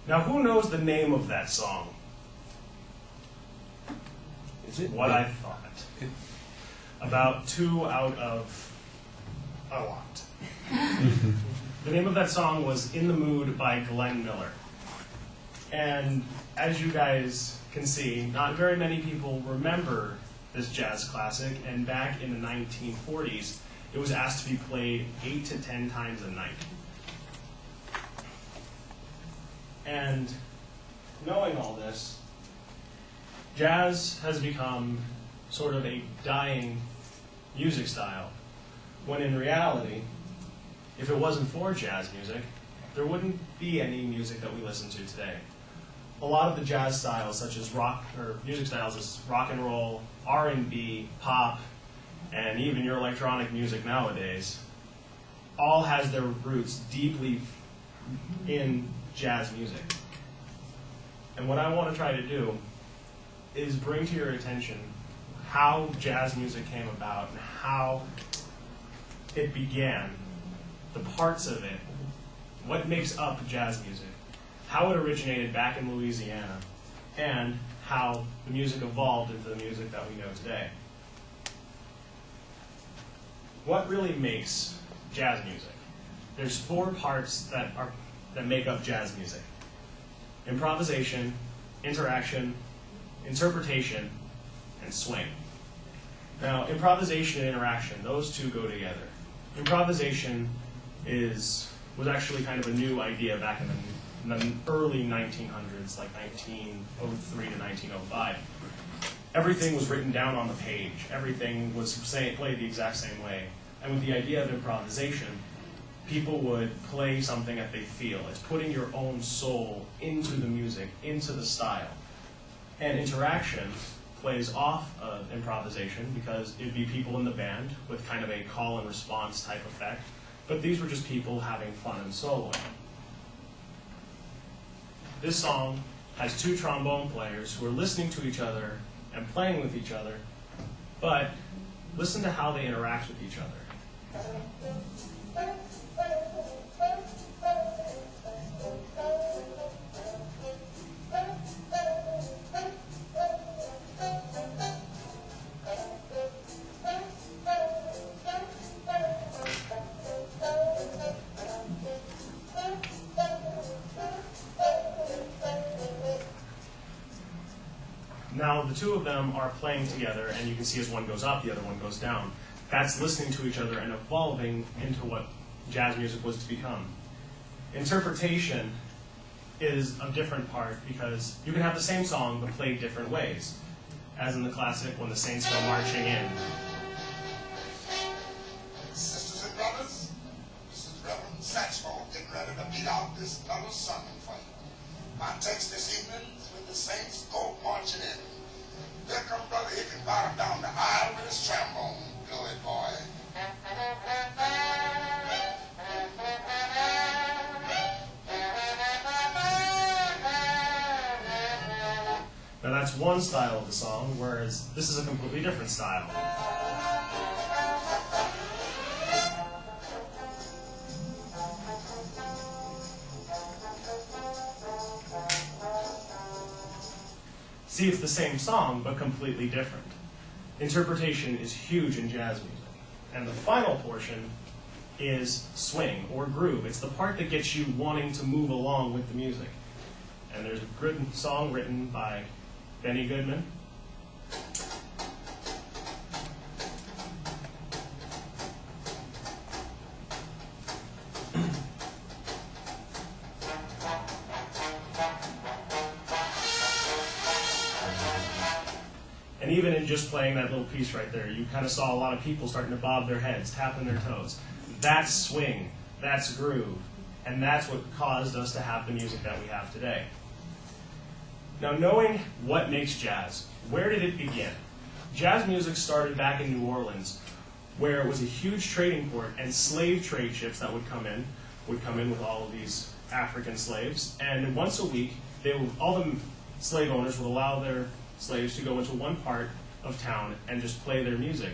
Now, who knows the name of that song? Is it What I Thought. About 2 out of a lot. The name of that song was In the Mood by Glenn Miller. And as you guys can see, not very many people remember this jazz classic, and back in the 1940s, it was asked to be played 8 to 10 times a night. And knowing all this, jazz has become sort of a dying music style, when in reality, if it wasn't for jazz music, there wouldn't be any music that we listen to today. A lot of the jazz styles, such as rock, or music styles as rock and roll, R&B, pop, and even your electronic music nowadays, all has their roots deeply in jazz music. And what I want to try to do is bring to your attention how jazz music came about and how it began, the parts of it, what makes up jazz music, how it originated back in Louisiana, and how the music evolved into the music that we know today. What really makes jazz music? There's 4 parts that make up jazz music: improvisation, interaction, interpretation, and swing. Now, improvisation and interaction, those 2 go together. Improvisation was actually kind of a new idea back in the early 1900s, like 1903 to 1905. Everything was written down on the page. Everything was played the exact same way. And with the idea of improvisation, people would play something that they feel. It's putting your own soul into the music, into the style. And interaction plays off of improvisation because it'd be people in the band with kind of a call and response type effect. But these were just people having fun and soloing. This song has 2 trombone players who are listening to each other and playing with each other, but listen to how they interact with each other. Now, the 2 of them are playing together, and you can see as one goes up, the other one goes down. That's listening to each other and evolving into what jazz music was to become. Interpretation is a different part because you can have the same song but played different ways, as in the classic When the Saints Go Marching In. Sisters and brothers, this is Reverend Satchmo getting ready to beat out this little sermon for you. My text this evening is When the Saints Go Marching In. There come Brother Hickenbottom down the aisle with his trombone. Blow it, boy. Now that's one style of the song, whereas this is a completely different style. See, it's the same song, but completely different. Interpretation is huge in jazz music. And the final portion is swing, or groove. It's the part that gets you wanting to move along with the music. And there's a good song written by Benny Goodman. And even in just playing that little piece right there, you kind of saw a lot of people starting to bob their heads, tapping their toes. That's swing, that's groove, and that's what caused us to have the music that we have today. Now, knowing what makes jazz, where did it begin? Jazz music started back in New Orleans, where it was a huge trading port, and slave trade ships that would come in with all of these African slaves, and once a week, all the slave owners would allow their slaves to go into one part of town and just play their music.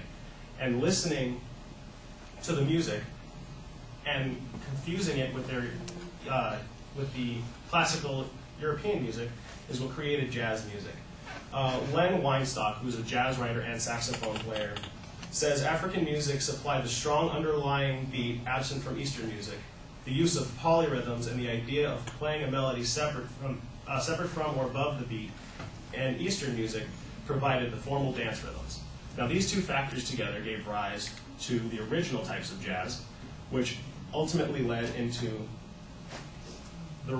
And listening to the music and confusing it with the classical European music is what created jazz music. Len Weinstock, who's a jazz writer and saxophone player, says African music supplied the strong underlying beat absent from Eastern music, the use of polyrhythms and the idea of playing a melody separate from or above the beat, and Eastern music provided the formal dance rhythms. Now these two factors together gave rise to the original types of jazz, which ultimately led into the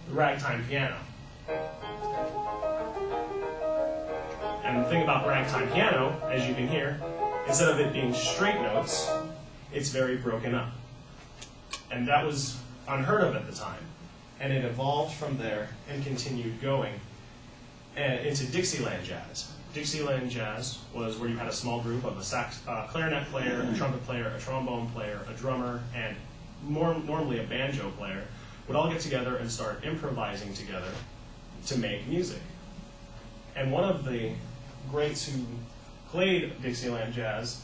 ragtime piano. And the thing about ragtime piano, as you can hear, instead of it being straight notes, it's very broken up. And that was unheard of at the time. And it evolved from there and continued going into Dixieland jazz. Dixieland jazz was where you had a small group of a clarinet player, a trumpet player, a trombone player, a drummer, and normally a banjo player would all get together and start improvising together to make music. And one of the greats who played Dixieland jazz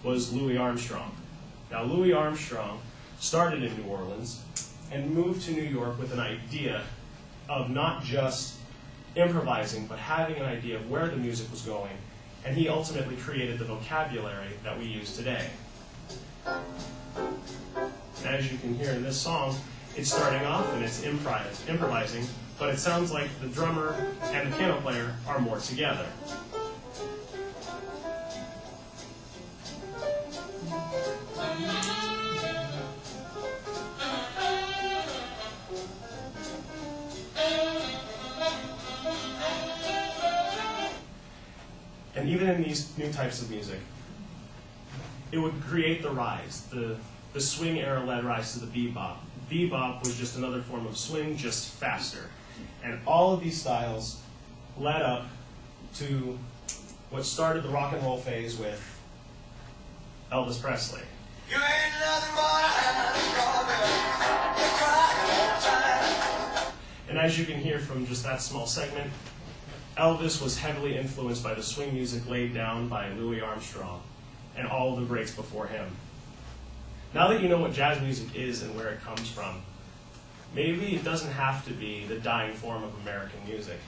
was Louis Armstrong. Now, Louis Armstrong started in New Orleans and moved to New York with an idea of not just improvising, but having an idea of where the music was going, and he ultimately created the vocabulary that we use today. As you can hear in this song, it's starting off and it's improvising, but it sounds like the drummer and the piano player are more together. And even in these new types of music, it would create the rise, the swing era-led rise to the bebop. Bebop was just another form of swing, just faster. And all of these styles led up to what started the rock and roll phase with Elvis Presley. You ain't nothing but a strawberry, you're crying all time. And as you can hear from just that small segment, Elvis was heavily influenced by the swing music laid down by Louis Armstrong and all the greats before him. Now that you know what jazz music is and where it comes from, maybe it doesn't have to be the dying form of American music.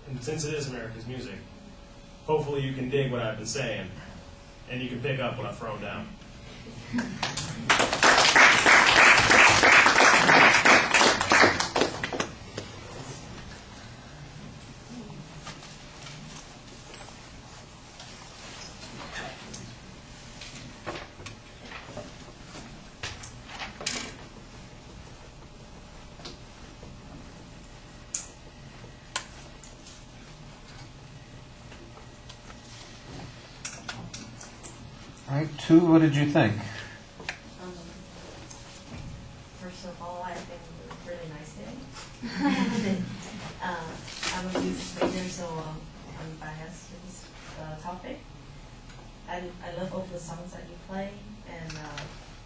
And since it is America's music, hopefully you can dig what I've been saying, and you can pick up what I've thrown down. All right, Tu, what did you think? First of all, I think it was a really nice day. I'm a music major, so I'm biased to this topic. I love all the songs that you play, and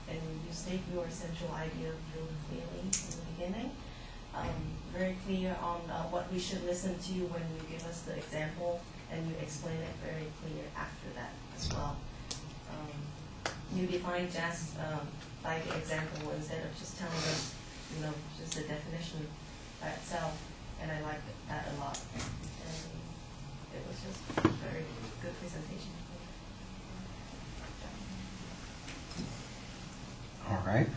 you state your central idea really clearly in the beginning. Very clear on what we should listen to when you give us the example, and you explain it very clear after that as well. You define jazz by the example instead of just telling us, just the definition by itself, and I liked that a lot. And it was just a very good presentation. All right.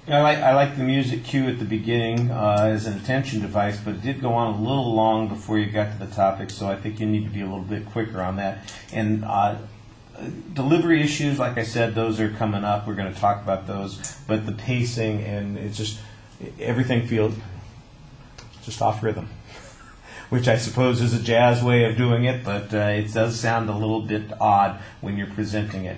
I like the music cue at the beginning as an attention device, but it did go on a little long before you got to the topic, so I think you need to be a little bit quicker on that. And delivery issues, like I said, those are coming up. We're going to talk about those. But the pacing and it's just everything feels just off rhythm, which I suppose is a jazz way of doing it, but it does sound a little bit odd when you're presenting it.